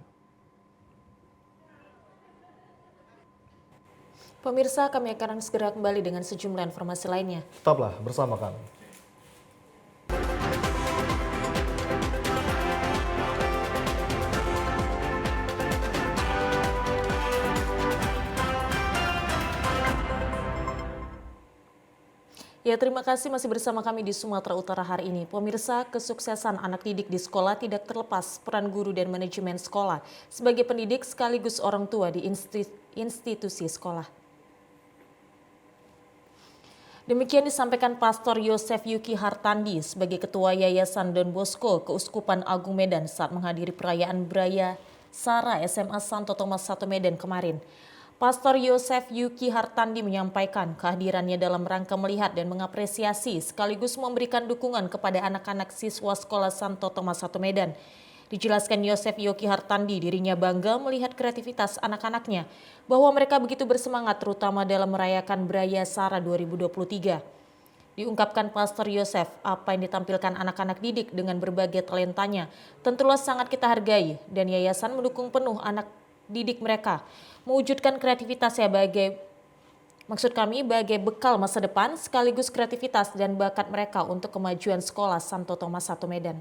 Pemirsa, kami akan segera kembali dengan sejumlah informasi lainnya. Tetaplah bersama kami. Ya, terima kasih masih bersama kami di Sumatera Utara hari ini. Pemirsa, kesuksesan anak didik di sekolah tidak terlepas peran guru dan manajemen sekolah sebagai pendidik sekaligus orang tua di institusi sekolah. Demikian disampaikan Pastor Yosef Yuki Hartandi sebagai Ketua Yayasan Don Bosco Keuskupan Agung Medan saat menghadiri perayaan Braya Sara SMA Santo Thomas 1 Medan kemarin. Pastor Yosef Yuki Hartandi menyampaikan kehadirannya dalam rangka melihat dan mengapresiasi sekaligus memberikan dukungan kepada anak-anak siswa sekolah Santo Thomas 1 Medan. Dijelaskan Yosef Yuki Hartandi, dirinya bangga melihat kreativitas anak-anaknya, bahwa mereka begitu bersemangat terutama dalam merayakan Braya Sara 2023. Diungkapkan Pastor Yosef, apa yang ditampilkan anak-anak didik dengan berbagai talentanya tentulah sangat kita hargai dan yayasan mendukung penuh anak didik mereka mewujudkan kreativitasnya bagai bekal masa depan sekaligus kreativitas dan bakat mereka untuk kemajuan sekolah Santo Thomas 1 Medan.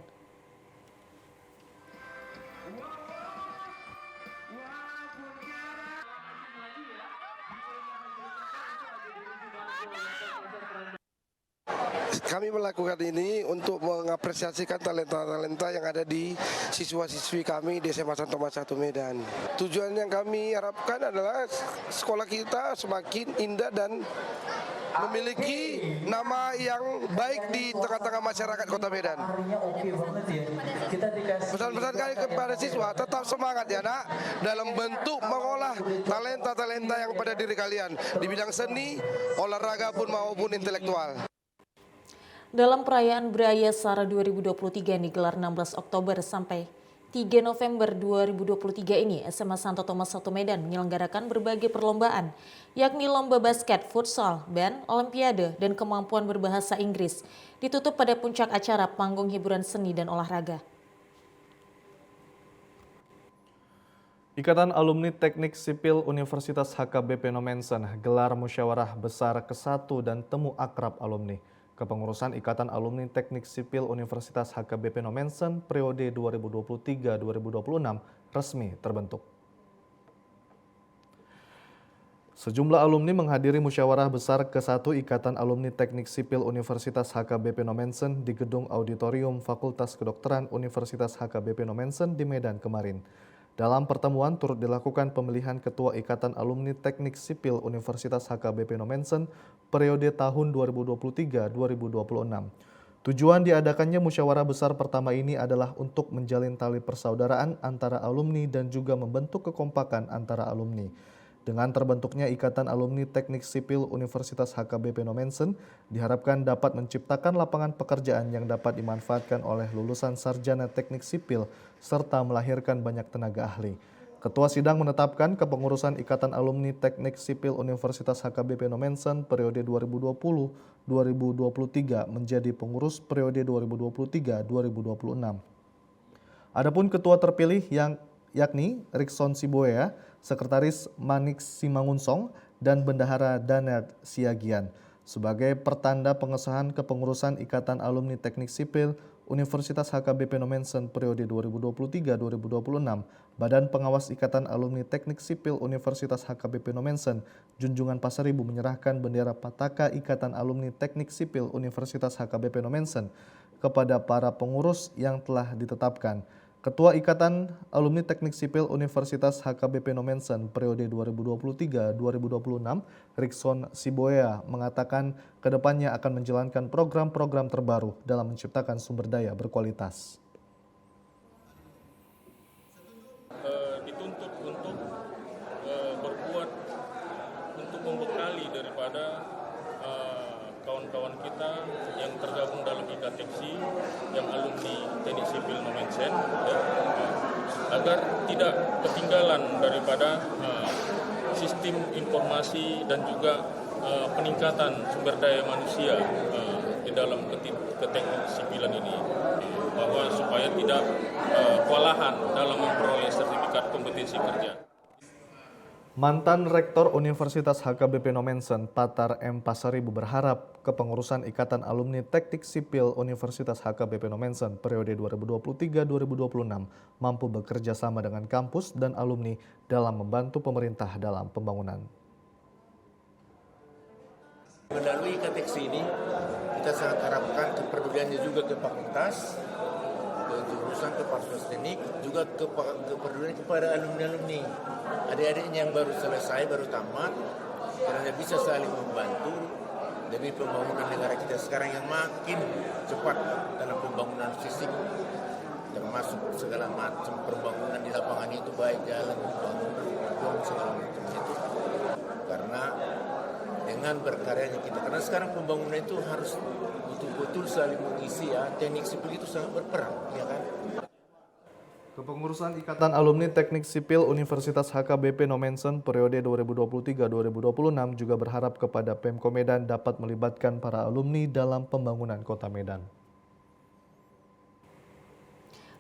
Kami melakukan ini untuk mengapresiasikan talenta-talenta yang ada di siswa-siswi kami di SMA Santo Thomas 1 Medan. Tujuan yang kami harapkan adalah sekolah kita semakin indah dan memiliki nama yang baik di tengah-tengah masyarakat Kota Medan. Pesan-pesan kami kepada siswa, tetap semangat ya nak, dalam bentuk mengolah talenta-talenta yang pada diri kalian di bidang seni, olahraga pun maupun intelektual. Dalam perayaan Braya Sara 2023 yang digelar 16 Oktober sampai 3 November 2023 ini, SMA Santo Thomas 1 Medan menyelenggarakan berbagai perlombaan, yakni lomba basket, futsal, band, olimpiade, dan kemampuan berbahasa Inggris. Ditutup pada puncak acara panggung hiburan seni dan olahraga. Ikatan Alumni Teknik Sipil Universitas HKBP Nomensen gelar musyawarah besar ke-1 dan temu akrab alumni. Kepengurusan Ikatan Alumni Teknik Sipil Universitas HKBP Nomensen periode 2023-2026 resmi terbentuk. Sejumlah alumni menghadiri musyawarah besar ke-1 Ikatan Alumni Teknik Sipil Universitas HKBP Nomensen di Gedung Auditorium Fakultas Kedokteran Universitas HKBP Nomensen di Medan kemarin. Dalam pertemuan turut dilakukan pemilihan Ketua Ikatan Alumni Teknik Sipil Universitas HKBP Nomensen periode tahun 2023-2026. Tujuan diadakannya musyawarah besar pertama ini adalah untuk menjalin tali persaudaraan antara alumni dan juga membentuk kekompakan antara alumni. Dengan terbentuknya Ikatan Alumni Teknik Sipil Universitas HKBP Nomensen, diharapkan dapat menciptakan lapangan pekerjaan yang dapat dimanfaatkan oleh lulusan sarjana teknik sipil, serta melahirkan banyak tenaga ahli. Ketua Sidang menetapkan kepengurusan Ikatan Alumni Teknik Sipil Universitas HKBP Nomensen periode 2020-2023 menjadi pengurus periode 2023-2026. Adapun ketua terpilih yakni Rikson Siboya, Sekretaris Manik Simangunsong, dan Bendahara Danad Siagian. Sebagai pertanda pengesahan kepengurusan Ikatan Alumni Teknik Sipil Universitas HKBP Nomensen periode 2023-2026, Badan Pengawas Ikatan Alumni Teknik Sipil Universitas HKBP Nomensen, Junjungan Pasaribu menyerahkan bendera Pataka Ikatan Alumni Teknik Sipil Universitas HKBP Nomensen kepada para pengurus yang telah ditetapkan. Ketua Ikatan Alumni Teknik Sipil Universitas HKBP Nomensen periode 2023-2026, Rikson Siboya, mengatakan kedepannya akan menjalankan program-program terbaru dalam menciptakan sumber daya berkualitas. Dituntut untuk berbuat untuk membekali daripada kawan-kawan kita yang tergabung dalam IKTEKSI yang alumni Teknik Sipil Nomensen, ya, agar tidak ketinggalan daripada sistem informasi dan juga peningkatan sumber daya manusia di dalam keteknik sipilan ini, bahwa supaya tidak kewalahan dalam memperoleh sertifikat kompetensi kerja. Mantan Rektor Universitas HKBP Nomensen, Patar M. Pasaribu berharap kepengurusan Ikatan Alumni Teknik Sipil Universitas HKBP Nomensen periode 2023-2026 mampu bekerja sama dengan kampus dan alumni dalam membantu pemerintah dalam pembangunan. Melalui IKTEKSI ini, kita sangat harapkan kepeduliannya juga ke fakultas, ke jurusan, ke fakultas teknik, juga kepedulian kepada alumni-alumni. Adik-adiknya yang baru selesai, baru tamat, karena bisa saling membantu demi pembangunan negara kita sekarang yang makin cepat dalam pembangunan fisik, termasuk segala macam pembangunan di lapangan itu, baik jalan, pembangunan, segala macam itu. Karena dengan berkaryanya kita, karena sekarang pembangunan itu harus betul-betul saling mengisi, ya. Teknik sipil itu sangat berperan, ya kan? Kepengurusan Ikatan Alumni Teknik Sipil Universitas HKBP Nomensen periode 2023-2026 juga berharap kepada Pemko Medan dapat melibatkan para alumni dalam pembangunan Kota Medan.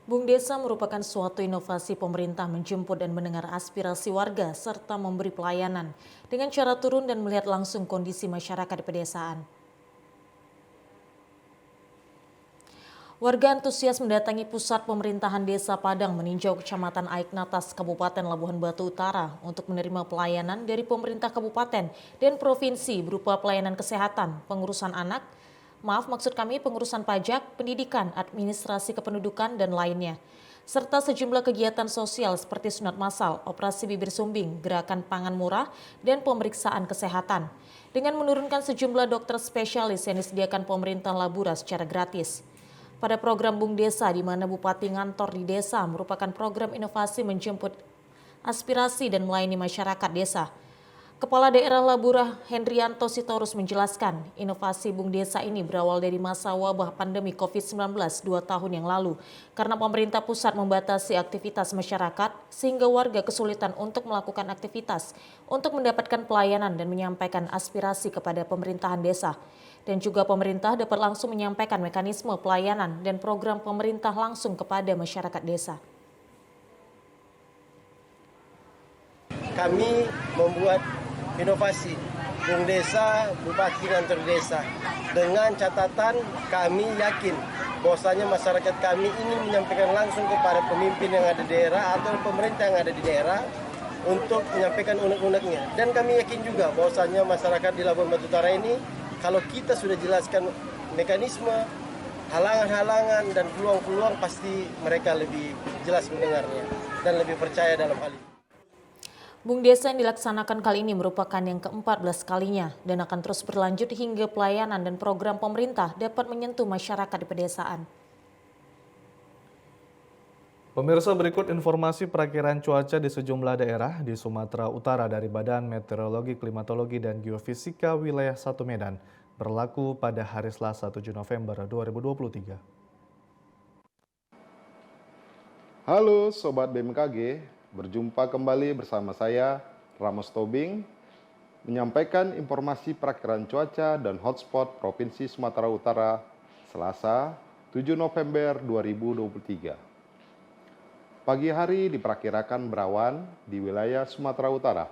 Bung Desa merupakan suatu inovasi pemerintah menjemput dan mendengar aspirasi warga serta memberi pelayanan dengan cara turun dan melihat langsung kondisi masyarakat di pedesaan. Warga antusias mendatangi pusat pemerintahan Desa Padang meninjau Kecamatan Aiknatas, Kabupaten Labuhan Batu Utara untuk menerima pelayanan dari pemerintah kabupaten dan provinsi berupa pelayanan kesehatan, pengurusan pajak, pendidikan, administrasi kependudukan, dan lainnya. Serta sejumlah kegiatan sosial seperti sunat massal, operasi bibir sumbing, gerakan pangan murah, dan pemeriksaan kesehatan. Dengan menurunkan sejumlah dokter spesialis yang disediakan pemerintah Labura secara gratis. Pada program Bung Desa, di mana Bupati ngantor di desa, merupakan program inovasi menjemput aspirasi dan melayani masyarakat desa. Kepala Daerah Labura Hendrianto Sitorus menjelaskan, inovasi Bung Desa ini berawal dari masa wabah pandemi COVID-19 2 tahun yang lalu, karena pemerintah pusat membatasi aktivitas masyarakat sehingga warga kesulitan untuk melakukan aktivitas untuk mendapatkan pelayanan dan menyampaikan aspirasi kepada pemerintahan desa. Dan juga pemerintah dapat langsung menyampaikan mekanisme pelayanan dan program pemerintah langsung kepada masyarakat desa. Kami membuat inovasi Bung Desa, Bupati Ngantor Desa, dengan catatan kami yakin bahwasanya masyarakat kami ingin menyampaikan langsung kepada pemimpin yang ada di daerah atau pemerintah yang ada di daerah untuk menyampaikan unek-uneknya. Dan kami yakin juga bahwasanya masyarakat di Labuhan Batu Utara ini, kalau kita sudah jelaskan mekanisme, halangan-halangan dan peluang-peluang, pasti mereka lebih jelas mendengarnya dan lebih percaya dalam hal ini. Bung Desa yang dilaksanakan kali ini merupakan yang ke-14 kalinya dan akan terus berlanjut hingga pelayanan dan program pemerintah dapat menyentuh masyarakat di pedesaan. Pemirsa, berikut informasi perakiraan cuaca di sejumlah daerah di Sumatera Utara dari Badan Meteorologi, Klimatologi, dan Geofisika Wilayah 1 Medan berlaku pada hari Selasa 7 November 2023. Halo Sobat BMKG, berjumpa kembali bersama saya Ramos Tobing menyampaikan informasi perakiraan cuaca dan hotspot Provinsi Sumatera Utara Selasa 7 November 2023. Pagi hari diperkirakan berawan di wilayah Sumatera Utara.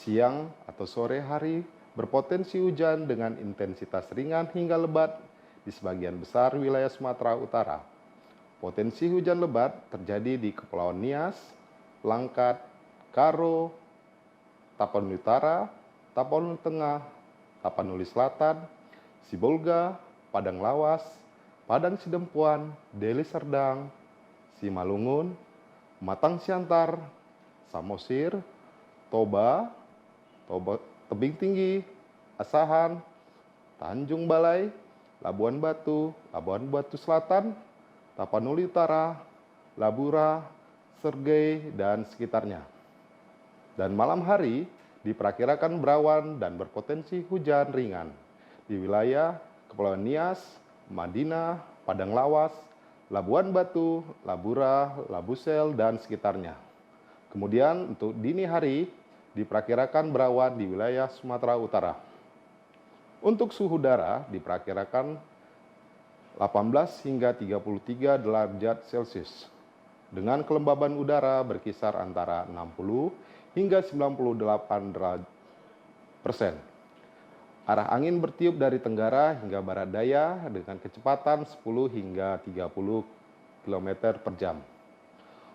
Siang atau sore hari berpotensi hujan dengan intensitas ringan hingga lebat di sebagian besar wilayah Sumatera Utara. Potensi hujan lebat terjadi di Kepulauan Nias, Langkat, Karo, Tapanuli Utara, Tapanuli Tengah, Tapanuli Selatan, Sibolga, Padang Lawas, Padang Sidempuan, Deli Serdang, Simalungun, Matang Siantar, Samosir, Toba, Tebing Tinggi, Asahan, Tanjung Balai, Labuan Batu Selatan, Tapanuli Utara, Labura, Sergei, dan sekitarnya. Dan malam hari diperkirakan berawan dan berpotensi hujan ringan di wilayah Kepulauan Nias, Madinah, Padang Lawas, Labuan Batu, Labura, Labusel, dan sekitarnya. Kemudian untuk dini hari diperkirakan berawan di wilayah Sumatera Utara. Untuk suhu udara diperkirakan 18 hingga 33 derajat Celcius. Dengan kelembaban udara berkisar antara 60 hingga 98%. Arah angin bertiup dari tenggara hingga barat daya dengan kecepatan 10 hingga 30 km per jam.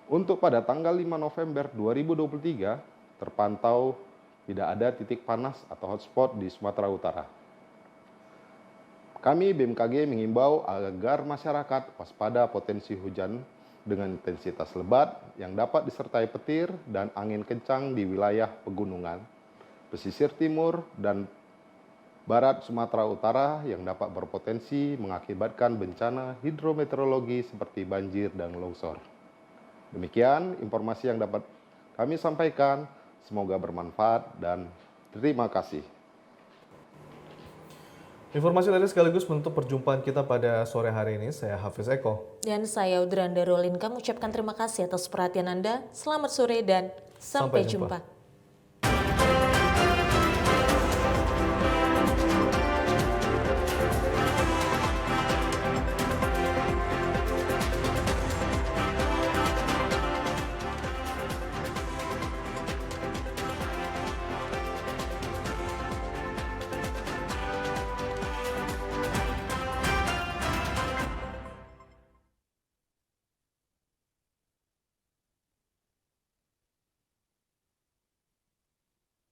Untuk pada tanggal 5 November 2023, terpantau tidak ada titik panas atau hotspot di Sumatera Utara. Kami BMKG mengimbau agar masyarakat waspada potensi hujan dengan intensitas lebat yang dapat disertai petir dan angin kencang di wilayah pegunungan, pesisir timur, dan barat Sumatera Utara yang dapat berpotensi mengakibatkan bencana hidrometeorologi seperti banjir dan longsor. Demikian informasi yang dapat kami sampaikan, semoga bermanfaat dan terima kasih. Informasi tadi sekaligus menutup perjumpaan kita pada sore hari ini. Saya Hafiz Eko. Dan saya Udrandar Rolin, kami ucapkan terima kasih atas perhatian Anda. Selamat sore dan sampai jumpa.